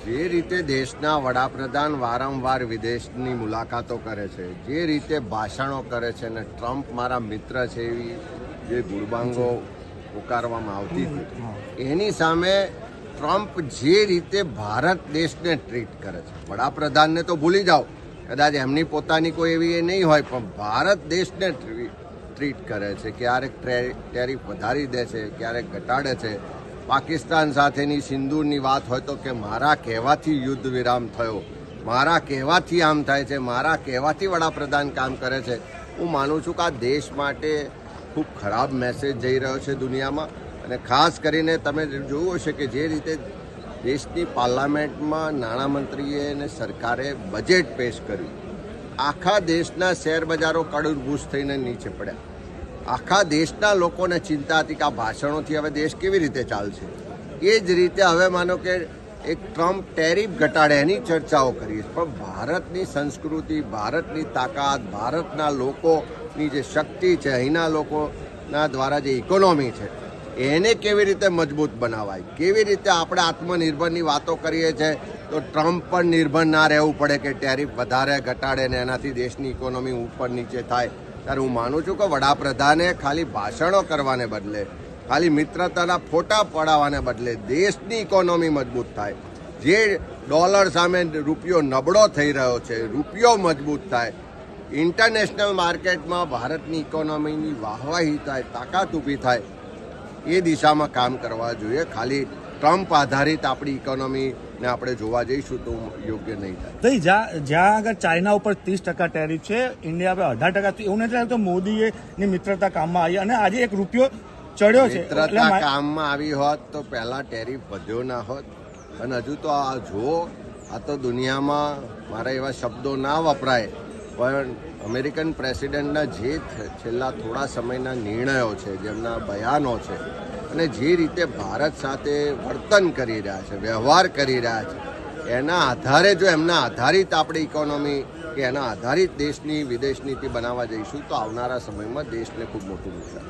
જે રીતે દેશના વડાપ્રધાન વારંવાર વિદેશની મુલાકાતો કરે છે, જે રીતે ભાષણો કરે છે અને ટ્રમ્પ મારા મિત્ર છે એવી જે ગુણબાંગો પુકારવામાં આવતી હતી, એની સામે ટ્રમ્પ જે રીતે ભારત દેશને ટ્રીટ કરે છે, વડાપ્રધાનને તો ભૂલી જાઓ, કદાચ એમની પોતાની કોઈ એવી એ નહીં હોય, પણ ભારત દેશને ટ્રીટ કરે છે. ક્યારેક ટેરિફ વધારી દે છે, ક્યારેક ઘટાડે છે. પાકિસ્તાન સાથેની સિંદૂરની વાત હોય તો કે મારા કહેવાથી યુદ્ધ વિરામ થયો, મારા કહેવાથી આમ થાય છે, મારા કહેવાથી વડાપ્રધાન કામ કરે છે. હું માનું છું કે આ દેશ માટે ખૂબ ખરાબ મેસેજ જઈ રહ્યો છે દુનિયામાં. અને ખાસ કરીને તમે જોયું હશે કે જે રીતે દેશની પાર્લામેન્ટમાં નાણામંત્રીએ અને સરકારે બજેટ પેશ કર્યું, આખા દેશના શેર બજારો કડૂરભૂસ થઈને નીચે પડ્યા. આખા દેશના લોકોને ચિંતા હતી કે આ ભાષણોથી હવે દેશ કેવી રીતે ચાલશે. એ જ રીતે હવે માનો કે એક ટ્રમ્પ ટેરિફ ઘટાડે એની ચર્ચાઓ કરીએ, પણ ભારતની સંસ્કૃતિ, ભારતની તાકાત, ભારતના લોકોની જે શક્તિ છે, અહીંના લોકોના દ્વારા જે ઇકોનોમી છે, એને કેવી રીતે મજબૂત બનાવાય, કેવી રીતે આપણે આત્મનિર્ભરની વાતો કરીએ છીએ તો ટ્રમ્પ પણ નિર્ભર ના રહેવું પડે કે ટેરિફ વધારે ઘટાડે ને એનાથી દેશની ઇકોનોમી ઉપર નીચે થાય. ત્યારે હું માનું છું કે વડાપ્રધાને ખાલી ભાષણો કરવાને બદલે, ખાલી મિત્રતાના ફોટા પડાવવાને બદલે દેશની ઇકોનોમી મજબૂત થાય. જે ડોલર સામે રૂપિયો નબળો થઈ રહ્યો છે, રૂપિયો મજબૂત થાય, ઇન્ટરનેશનલ માર્કેટમાં ભારતની ઇકોનોમીની વાહવાહી થાય, તાકાત ઊભી થાય, એ દિશામાં કામ કરવા જોઈએ. ખાલી ટ્રમ્પ આધારિત આપણી ઇકોનોમીને આપણે જોવા જઈશું તો યોગ્ય નહીં થાય. જ્યાં આગળ ચાઇના ઉપર 30% ટેરિફ છે, ઇન્ડિયા પર 18%, એવું નથી લાગતું મોદીની મિત્રતા કામમાં આવી અને આજે એક રૂપિયો ચડ્યો છે. મિત્રતા કામમાં આવી હોત તો પહેલા ટેરિફ વધ્યો ના હોત. અને હજુ તો આ જુઓ, આ તો દુનિયામાં મારા એવા શબ્દો ના વપરાય, પણ અમેરિકન પ્રેસિડેન્ટના જે છેલ્લા થોડા સમયના નિર્ણયો છે, જેમના બયાનો છે, અને જે રીતે ભારત સાથે વર્તન કરી રહ્યા છે, વ્યવહાર કરી રહ્યા છે, એના આધારે જો એમના આધારિત આપણી ઇકોનોમી કે એના આધારિત દેશની વિદેશ નીતિ બનાવવા જઈશું તો આવનારા સમયમાં દેશને ખૂબ મોટું નુકસાન.